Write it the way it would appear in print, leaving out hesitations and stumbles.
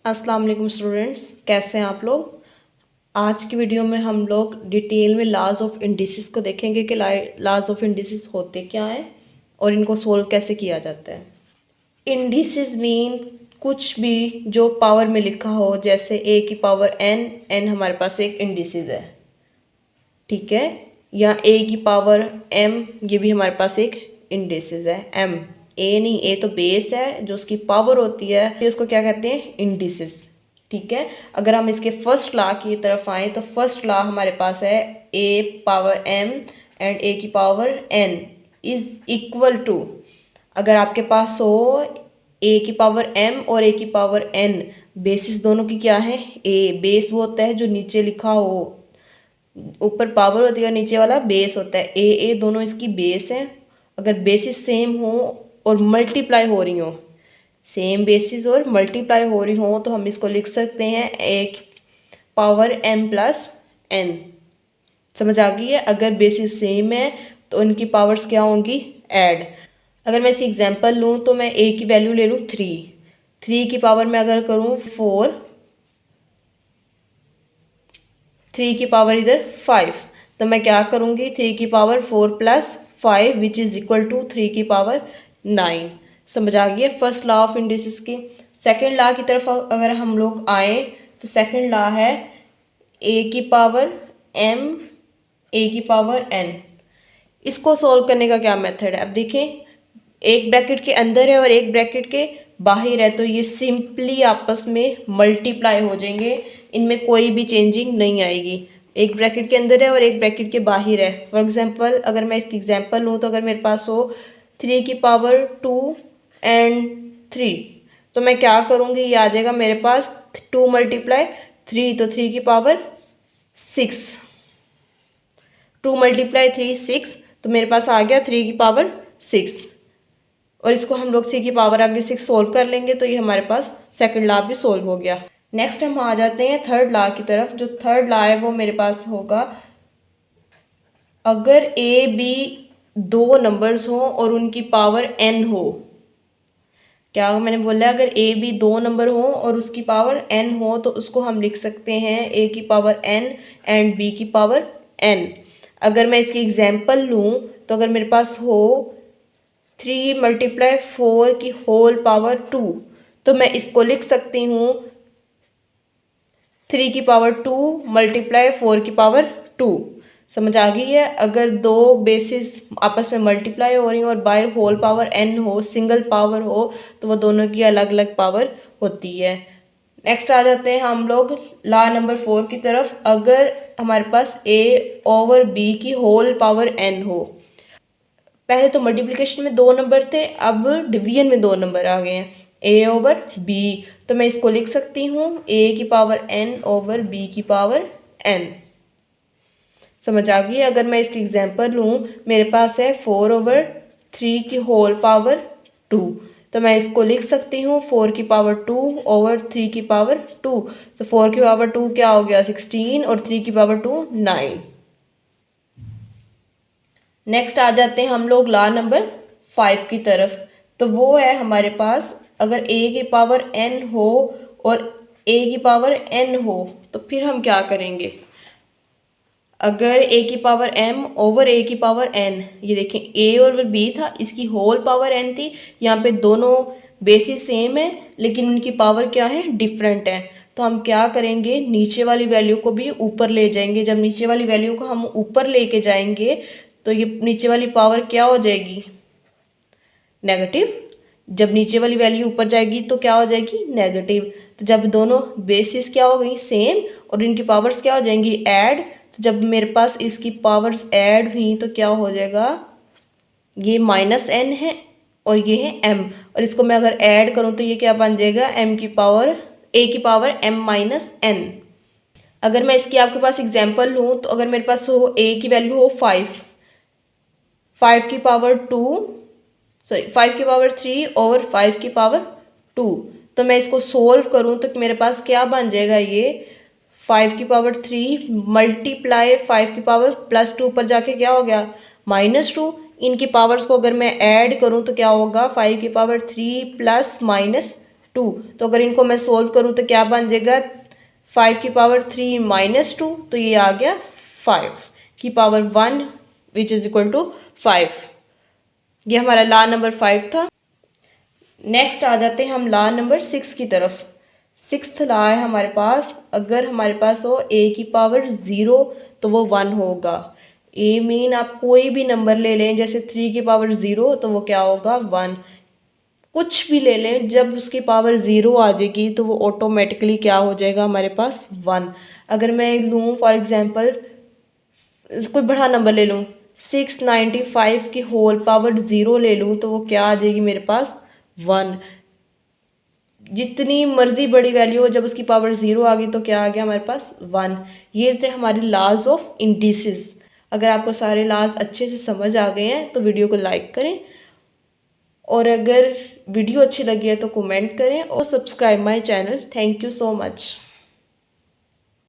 अस्सलाम वालेकुम स्टूडेंट्स, कैसे हैं आप लोग। आज की वीडियो में हम लोग डिटेल में लॉज ऑफ इंडिसेस को देखेंगे कि लॉज ऑफ इंडिसेस होते क्या हैं और इनको सोल्व कैसे किया जाता है। इंडिसेस मीन कुछ भी जो पावर में लिखा हो, जैसे ए की पावर एन, एन हमारे पास एक इंडिसेस है, ठीक है। या ए की पावर एम, ये भी हमारे पास एक इंडिसेस है। एम, ए नहीं, ए तो बेस है, जो उसकी पावर होती है तो उसको क्या कहते हैं, इंडिसेस, ठीक है। अगर हम इसके फर्स्ट लॉ की तरफ आए तो फर्स्ट लॉ हमारे पास है A power M and A की power N is equal to, अगर आपके पास हो ए की पावर एम और ए की पावर एन, बेसिस दोनों की क्या है, ए। बेस वो होता है जो नीचे लिखा हो, ऊपर पावर होती है और नीचे वाला बेस होता है। ए दोनों इसकी बेस हैं। अगर बेसिस सेम हो और मल्टीप्लाई हो रही हो, सेम बेसिस और मल्टीप्लाई हो रही हो, तो हम इसको लिख सकते हैं एक पावर एम प्लस एन। समझ आ गई है। अगर बेसिस सेम है तो उनकी पावर्स क्या होंगी, ऐड। अगर मैं इसी एग्जांपल लूँ तो मैं ए की वैल्यू ले लूँ 3 की पावर में अगर करूँ 4, 3 की पावर इधर 5, तो मैं क्या करूँगी, 3 की power 4 plus 5 which is equal to 3 की पावर 9। समझ आ गई है फर्स्ट लॉ ऑफ इंडिसेस की। सेकंड लॉ की तरफ अगर हम लोग आए तो सेकंड लॉ है ए की पावर एम, ए की पावर एन। इसको सॉल्व करने का क्या मेथड है, अब देखें, एक ब्रैकेट के अंदर है और एक ब्रैकेट के बाहर है, तो ये सिंपली आपस में मल्टीप्लाई हो जाएंगे, इनमें कोई भी चेंजिंग नहीं आएगी। एक ब्रैकेट के अंदर है और एक ब्रैकेट के बाहर है। फॉर एग्जांपल अगर मैं इसकी एग्जांपल लूँ तो अगर मेरे पास हो 3 की पावर 2 एंड 3, तो मैं क्या करूँगी, ये आ जाएगा मेरे पास 2 मल्टीप्लाई 3, तो 3 की पावर 6, 2 मल्टीप्लाई 3 6, तो मेरे पास आ गया 3 की पावर 6। और इसको हम लोग 3 की पावर अगर 6 सोल्व कर लेंगे तो ये हमारे पास सेकंड लॉ भी सोल्व हो गया। नेक्स्ट हम आ जाते हैं थर्ड लॉ की तरफ। जो थर्ड लॉ है वो मेरे पास होगा, अगर ए बी दो नंबर्स हो और उनकी पावर एन हो। क्या मैंने बोला, अगर ए बी दो नंबर हो और उसकी पावर एन हो तो उसको हम लिख सकते हैं ए की पावर एन एंड बी की पावर एन। अगर मैं इसकी एग्जांपल लूँ तो अगर मेरे पास हो 3 मल्टीप्लाई 4 की होल पावर 2, तो मैं इसको लिख सकती हूँ 3 की पावर 2 मल्टीप्लाई 4 की पावर 2। समझ आ गई है। अगर दो बेसिस आपस में मल्टीप्लाई हो रही हो और बाय होल पावर एन हो, सिंगल पावर हो, तो वो दोनों की अलग अलग पावर होती है। नेक्स्ट आ जाते हैं हम लोग लॉ नंबर 4 की तरफ। अगर हमारे पास ए ओवर बी की होल पावर एन हो, पहले तो मल्टीप्लिकेशन में दो नंबर थे, अब डिवीजन में दो नंबर आ गए हैं, ए ओवर बी, तो मैं इसको लिख सकती हूँ ए की पावर एन ओवर बी की पावर एन। समझ आ गई। अगर मैं इसकी एग्जांपल लूँ, मेरे पास है 4 ओवर 3 की होल पावर 2, तो मैं इसको लिख सकती हूँ 4 की पावर 2 ओवर 3 की पावर 2, तो 4 की पावर 2 क्या हो गया 16 और 3 की पावर 2 9। नेक्स्ट आ जाते हैं हम लोग लॉ नंबर 5 की तरफ। तो वो है हमारे पास, अगर ए की पावर एन हो और ए की पावर एन हो तो फिर हम क्या करेंगे। अगर ए की पावर एम ओवर ए की पावर एन, ये देखें ए और बी था, इसकी होल पावर एन थी। यहाँ पे दोनों बेसिस सेम है लेकिन उनकी पावर क्या है, डिफरेंट है। तो हम क्या करेंगे, नीचे वाली वैल्यू को भी ऊपर ले जाएंगे। जब नीचे वाली वैल्यू को हम ऊपर लेके जाएंगे तो ये नीचे वाली पावर क्या हो जाएगी, नेगेटिव। जब नीचे वाली वैल्यू ऊपर जाएगी तो क्या हो जाएगी, नेगेटिव। तो जब दोनों बेसिस क्या हो गई, सेम, और इनकी पावर्स क्या हो जाएंगी, ऐड, तो जब मेरे पास इसकी पावर्स ऐड हुई तो क्या हो जाएगा, ये माइनस एन है और ये है एम, और इसको मैं अगर ऐड करूँ तो ये क्या बन जाएगा, एम की पावर ए की पावर एम माइनस एन। अगर मैं इसकी आपके पास एग्जांपल लूँ तो अगर मेरे पास हो ए की वैल्यू हो 5 की पावर 2, सॉरी 5 की पावर 3 और 5 की पावर 2, तो मैं इसको सोल्व करूँ तो मेरे पास क्या बन जाएगा, ये 5 की पावर 3 मल्टीप्लाई 5 की पावर प्लस 2 पर जाके क्या हो गया, -2। इनकी पावर्स को अगर मैं ऐड करूँ तो क्या होगा, 5 की पावर 3 प्लस माइनस 2। तो अगर इनको मैं सोल्व करूँ तो क्या बन जाएगा, 5 की पावर 3 माइनस 2, तो ये आ गया 5 की power 1 which is equal to 5। ये हमारा लॉ नंबर 5 था। नेक्स्ट आ जाते हैं हम लॉ नंबर 6 की तरफ। सिक्स्थ लॉ है हमारे पास, अगर हमारे पास हो a की पावर 0 तो वो 1 होगा। a मीन आप कोई भी नंबर ले लें, जैसे 3 की पावर 0 तो वो क्या होगा 1। कुछ भी ले लें, जब उसकी पावर 0 आ जाएगी तो वो ऑटोमेटिकली क्या हो जाएगा हमारे पास 1। अगर मैं लूँ फॉर एग्जांपल कोई बड़ा नंबर ले लूँ, 695 की होल पावर 0 ले लूँ तो वो क्या आ जाएगी मेरे पास 1। जितनी मर्जी बड़ी वैल्यू हो, जब उसकी पावर 0 आ गई तो क्या आ गया हमारे पास 1। ये थे हमारे लॉज ऑफ इंडिसेस। अगर आपको सारे लॉज अच्छे से समझ आ गए हैं तो वीडियो को लाइक करें, और अगर वीडियो अच्छी लगी है तो कमेंट करें और subscribe my channel. Thank you so much.